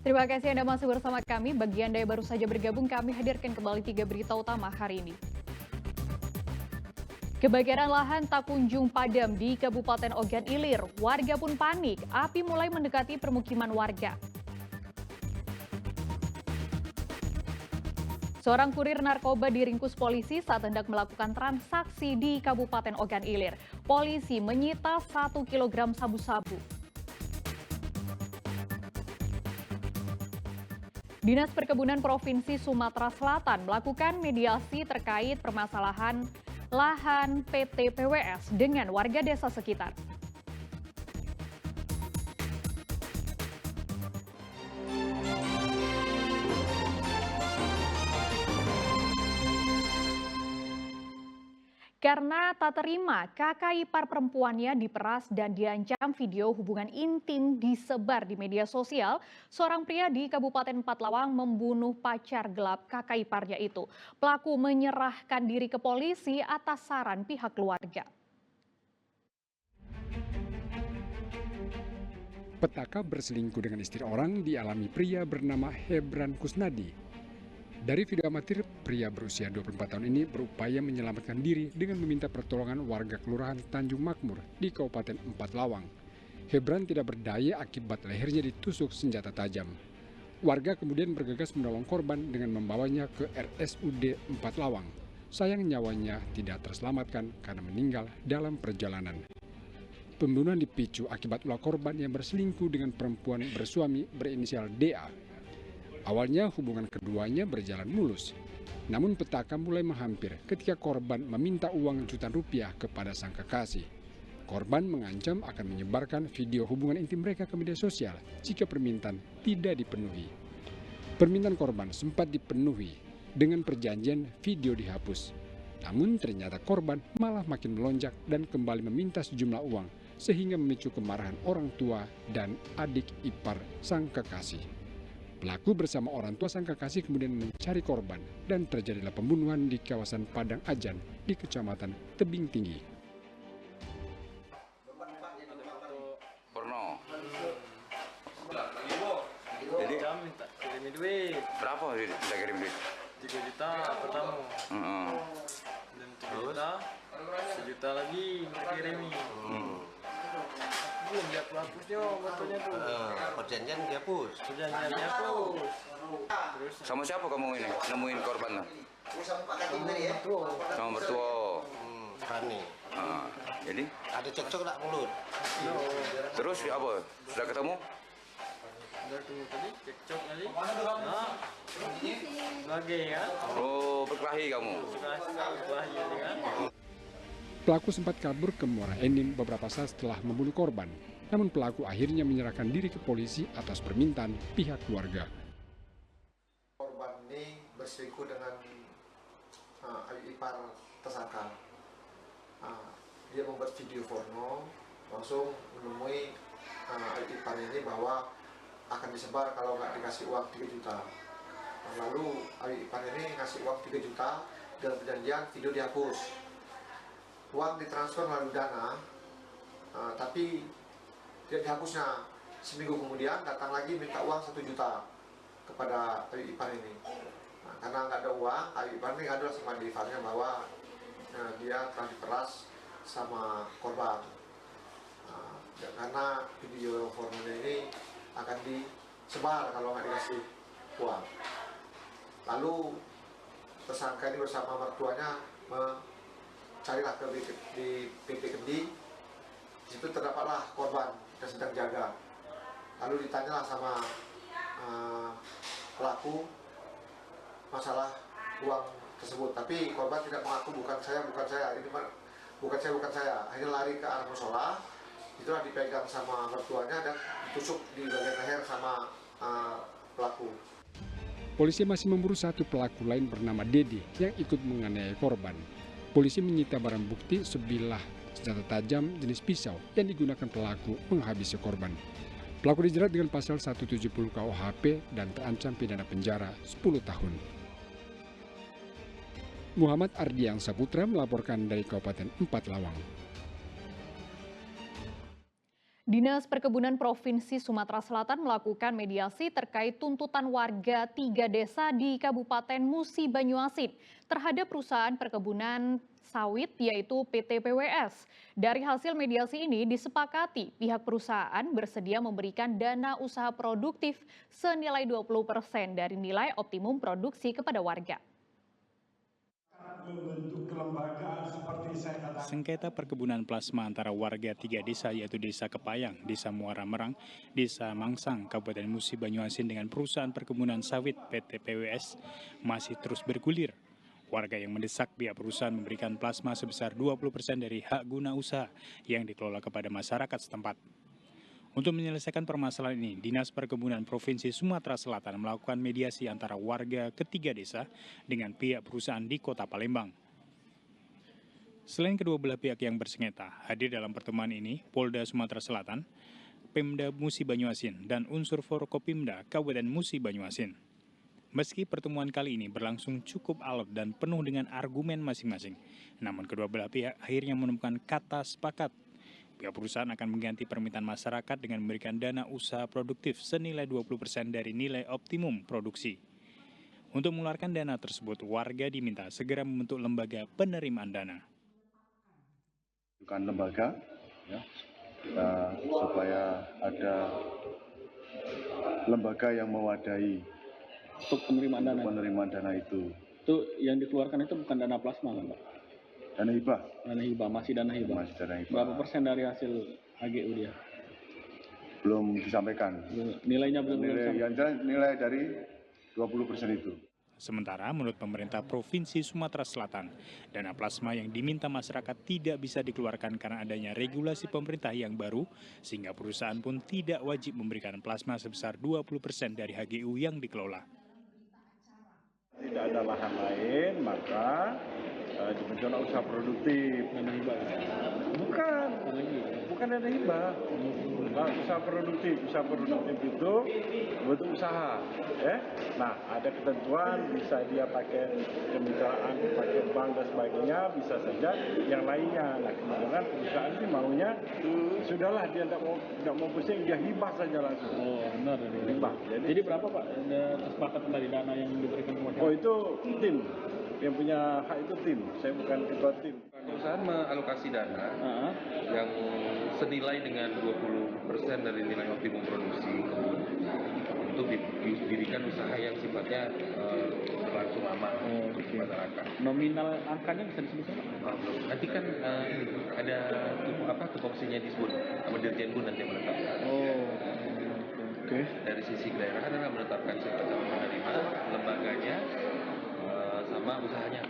Terima kasih Anda masih bersama kami. Bagi Anda yang baru saja bergabung, kami hadirkan kembali 3 berita utama hari ini. Kebakaran lahan tak kunjung padam di Kabupaten Ogan Ilir. Warga pun panik, api mulai mendekati permukiman warga. Seorang kurir narkoba diringkus polisi saat hendak melakukan transaksi di Kabupaten Ogan Ilir. Polisi menyita 1 kilogram sabu-sabu. Dinas Perkebunan Provinsi Sumatera Selatan melakukan mediasi terkait permasalahan lahan PT PWS dengan warga desa sekitar. Karena tak terima kakak ipar perempuannya diperas dan diancam, video hubungan intim disebar di media sosial. Seorang pria di Kabupaten Empat Lawang membunuh pacar gelap kakak iparnya itu. Pelaku menyerahkan diri ke polisi atas saran pihak keluarga. Petaka berselingkuh dengan istri orang dialami pria bernama Hebran Kusnadi. Dari video amatir, pria berusia 24 tahun ini berupaya menyelamatkan diri dengan meminta pertolongan warga Kelurahan Tanjung Makmur di Kabupaten Empat-Lawang. Hebran tidak berdaya akibat lehernya ditusuk senjata tajam. Warga kemudian bergegas menolong korban dengan membawanya ke RSUD Empat-Lawang. Sayang nyawanya tidak terselamatkan karena meninggal dalam perjalanan. Pembunuhan dipicu akibat ulah korban yang berselingkuh dengan perempuan bersuami berinisial DA. Awalnya hubungan keduanya berjalan mulus, namun petaka mulai menghampir ketika korban meminta uang jutaan rupiah kepada sang kekasih. Korban mengancam akan menyebarkan video hubungan intim mereka ke media sosial jika permintaan tidak dipenuhi. Permintaan korban sempat dipenuhi dengan perjanjian video dihapus. Namun ternyata korban malah makin melonjak dan kembali meminta sejumlah uang sehingga memicu kemarahan orang tua dan adik ipar sang kekasih. Pelaku bersama orang tua sang kekasih kemudian mencari korban dan terjadilah pembunuhan di kawasan Padang Ajan di Kecamatan Tebing Tinggi. Porno. Jadi minta kirim duit berapa kita kirim duit? 3 juta pertama dan 3 juta 1 juta lagi minta kirimi. Belum dia hapusnya fotonya tuh. Perjanjian dihapus. Perjanjian dihapus. Terus Sama siapa kamu ini nemuin korban lah? tuh Sama mertua. Rani. Jadi Ada cocok tak mulut? terus apa? Sudah ketemu? udah tunggu tadi cekcok tadi. Nah, lagi kan? Oh, berkelahi kamu. Setelah ini kan? Pelaku sempat kabur ke Muara Enim beberapa saat setelah membunuh korban. Namun pelaku akhirnya menyerahkan diri ke polisi atas permintaan pihak keluarga. Korban ini berselingkuh dengan adik ipar tersangka. Dia membuat video porno, langsung menemui adik ipar ini bahwa akan disebar kalau nggak dikasih uang 3 juta. Lalu adik ipar ini ngasih uang 3 juta dengan perjanjian video dihapus. Uang ditransfer melalui Dana, tapi tidak dihapusnya. Seminggu kemudian datang lagi minta uang 1 juta kepada adik ipar ini. Karena nggak ada uang, adik ipar ini ngadu sama adik iparnya bahwa dia telah diperas sama korban. Karena video pornonya ini akan disebar kalau nggak dikasih uang. Lalu tersangka ini bersama mertuanya carilah ke di PP Kendi. Di situ terdapatlah korban yang sedang jaga. Lalu ditanyalah sama pelaku masalah uang tersebut, tapi korban tidak mengaku bukan saya, ini bukan saya. Akhirnya lari ke arah musola, itulah dipegang sama mertuanya dan ditusuk di bagian leher sama pelaku. Polisi masih memburu satu pelaku lain bernama Dedi yang ikut menganiaya korban. Polisi menyita barang bukti sebilah senjata tajam jenis pisau yang digunakan pelaku menghabisi korban. Pelaku dijerat dengan pasal 170 KUHP dan terancam pidana penjara 10 tahun. Muhammad Ardiang Saputra melaporkan dari Kabupaten Empat-Lawang. Dinas Perkebunan Provinsi Sumatera Selatan melakukan mediasi terkait tuntutan warga 3 desa di Kabupaten Musi Banyuasin terhadap perusahaan perkebunan sawit yaitu PT PWS. Dari hasil mediasi ini disepakati pihak perusahaan bersedia memberikan dana usaha produktif senilai 20% dari nilai optimum produksi kepada warga. Membentuk kelembagaan seperti saya katakan. Sengketa perkebunan plasma antara warga 3 desa yaitu Desa Kepayang, Desa Muara Merang, Desa Mangsang, Kabupaten Musi Banyuasin dengan perusahaan perkebunan sawit PT PWS masih terus bergulir. Warga yang mendesak pihak perusahaan memberikan plasma sebesar 20% dari hak guna usaha yang dikelola kepada masyarakat setempat. Untuk menyelesaikan permasalahan ini, Dinas Perkebunan Provinsi Sumatera Selatan melakukan mediasi antara warga ketiga desa dengan pihak perusahaan di Kota Palembang. Selain kedua belah pihak yang bersengketa, hadir dalam pertemuan ini Polda Sumatera Selatan, Pemda Musi Banyuasin, dan unsur Forkopimda Kabupaten Musi Banyuasin. Meski pertemuan kali ini berlangsung cukup alot dan penuh dengan argumen masing-masing, namun kedua belah pihak akhirnya menemukan kata sepakat. Pihak perusahaan akan mengganti permintaan masyarakat dengan memberikan dana usaha produktif senilai 20% dari nilai optimum produksi. Untuk mengeluarkan dana tersebut, warga diminta segera membentuk lembaga penerimaan dana. Bukan lembaga, ya, supaya ada lembaga yang mewadahi untuk penerimaan dana itu. Itu yang dikeluarkan itu bukan dana plasma kan, Pak? Dana hibah. Dana hibah, masih dana hibah. Masih dana hibah. Berapa persen dari hasil HGU dia? Belum disampaikan. Nilainya belum disampaikan. Nilai dari 20% itu. Sementara menurut pemerintah Provinsi Sumatera Selatan, dana plasma yang diminta masyarakat tidak bisa dikeluarkan karena adanya regulasi pemerintah yang baru, sehingga perusahaan pun tidak wajib memberikan plasma sebesar 20% dari HGU yang dikelola. Tidak ada lahan lain, maka dibentuk usaha produktif. Dana hibah. Bukan dana hibah. Usaha produktif itu bentuk usaha. Nah, ada ketentuan, bisa dia pakai kemitraan, pakai bank dan sebagainya, bisa saja yang lainnya. Nah, kemudian perusahaan ini maunya, sudahlah dia tidak mau pusing, dia hibah saja langsung. Oh, benar. Hibah. Jadi berapa Pak kesepakatan dari dana yang diberikan ke masyarakat? Oh, itu tim. Yang punya hak itu tim, saya bukan ketua tim. Perusahaan mengalokasi dana yang senilai dengan 20% dari nilai optimum produksi kebun untuk didirikan usaha yang sifatnya berlangsung lama untuk masyarakat. Nominal angkanya bisa disebutkan? Nanti kan ada tupoksinya di Bun, sama Dirjen Bun nanti menetapkan. Oke. Dari sisi daerah adalah menetapkan siapa calon penerima, lembaganya, sama usahanya.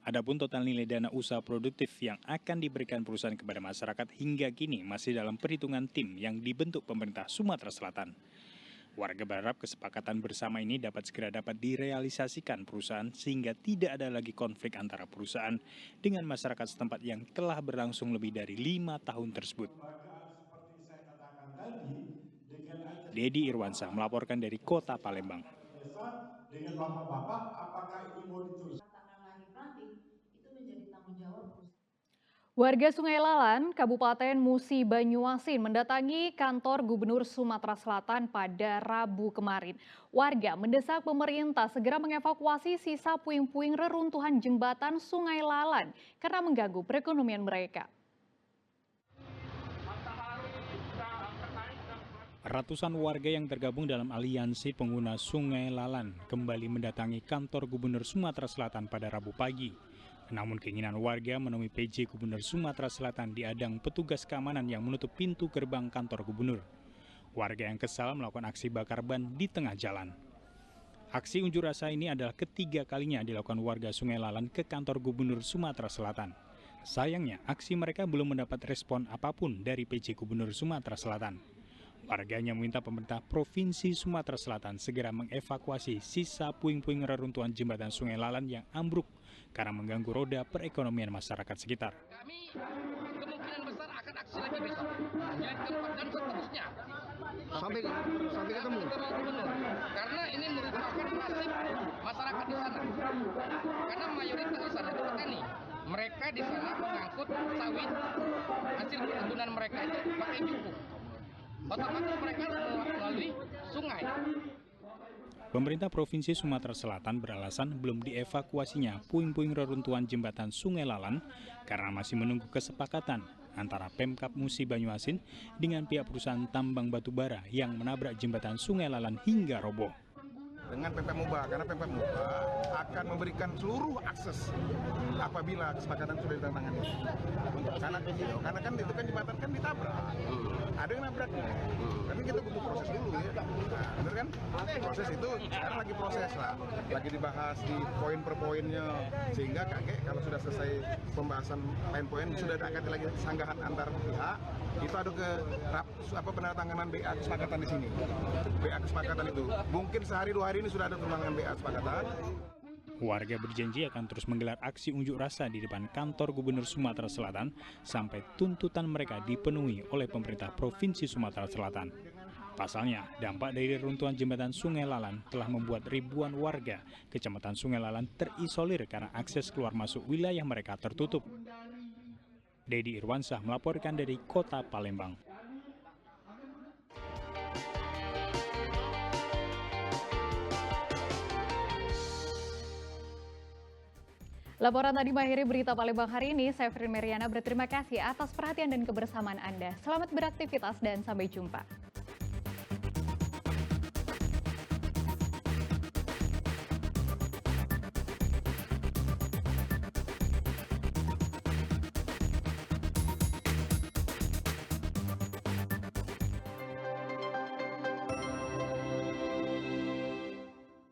Adapun total nilai dana usaha produktif yang akan diberikan perusahaan kepada masyarakat hingga kini masih dalam perhitungan tim yang dibentuk pemerintah Sumatera Selatan. Warga berharap kesepakatan bersama ini dapat segera direalisasikan perusahaan sehingga tidak ada lagi konflik antara perusahaan dengan masyarakat setempat yang telah berlangsung lebih dari 5 tahun tersebut. Dedi Irwansyah melaporkan dari Kota Palembang. Dengan bapak-bapak, apakah ini mau diteruskan? Warga Sungai Lalan, Kabupaten Musi Banyuasin mendatangi kantor Gubernur Sumatera Selatan pada Rabu kemarin. Warga mendesak pemerintah segera mengevakuasi sisa puing-puing reruntuhan jembatan Sungai Lalan karena mengganggu perekonomian mereka. Ratusan warga yang tergabung dalam aliansi pengguna Sungai Lalan kembali mendatangi kantor Gubernur Sumatera Selatan pada Rabu pagi. Namun keinginan warga menemui PJ Gubernur Sumatera Selatan diadang petugas keamanan yang menutup pintu gerbang kantor Gubernur. Warga yang kesal melakukan aksi bakar ban di tengah jalan. Aksi unjuk rasa ini adalah ketiga kalinya dilakukan warga Sungai Lalan ke kantor Gubernur Sumatera Selatan. Sayangnya, aksi mereka belum mendapat respon apapun dari PJ Gubernur Sumatera Selatan. Warganya meminta pemerintah Provinsi Sumatera Selatan segera mengevakuasi sisa puing-puing reruntuhan jembatan Sungai Lalan yang ambruk karena mengganggu roda perekonomian masyarakat sekitar. Kami kemungkinan besar akan aksi lagi besok, jilid keempat dan seterusnya. Sampai ketemu gubernur. Karena ini merupakan nasib masyarakat di sana. Karena mayoritas di sana itu petani. Mereka di sana mengangkut sawit hasil perkebunan mereka itu pakai jukung. otomatis mereka melalui sungai. Pemerintah Provinsi Sumatera Selatan beralasan belum dievakuasinya puing-puing reruntuhan jembatan Sungai Lalan karena masih menunggu kesepakatan antara Pemkab Musi Banyuasin dengan pihak perusahaan tambang batubara yang menabrak jembatan Sungai Lalan hingga roboh. Dengan Pemkab Muba, karena Pemkab Muba akan memberikan seluruh akses apabila kesepakatan sudah ditandatangani. Karena kan itu kan jembatan kan ditabrak, ada yang nabraknya, tapi kita butuh proses dulu ya. Nah, bener kan? Proses itu sekarang lagi proses lah, lagi dibahas di poin per poinnya, sehingga kakek kalau sudah selesai pembahasan poin-poin sudah akan lagi sanggahan antar pihak, itu ada ke penandatanganan BA kesepakatan di sini. BA kesepakatan itu mungkin sehari 2 hari ini sudah ada tunangan BA kesepakatan. Warga berjanji akan terus menggelar aksi unjuk rasa di depan kantor Gubernur Sumatera Selatan sampai tuntutan mereka dipenuhi oleh pemerintah Provinsi Sumatera Selatan. Pasalnya, dampak dari runtuhan jembatan Sungai Lalan telah membuat ribuan warga Kecamatan Sungai Lalan terisolir karena akses keluar masuk wilayah mereka tertutup. Dedi Irwansyah melaporkan dari Kota Palembang. Laporan tadi mengakhiri berita Palembang hari ini. Saya Frin Meriana berterima kasih atas perhatian dan kebersamaan Anda. Selamat beraktivitas dan sampai jumpa.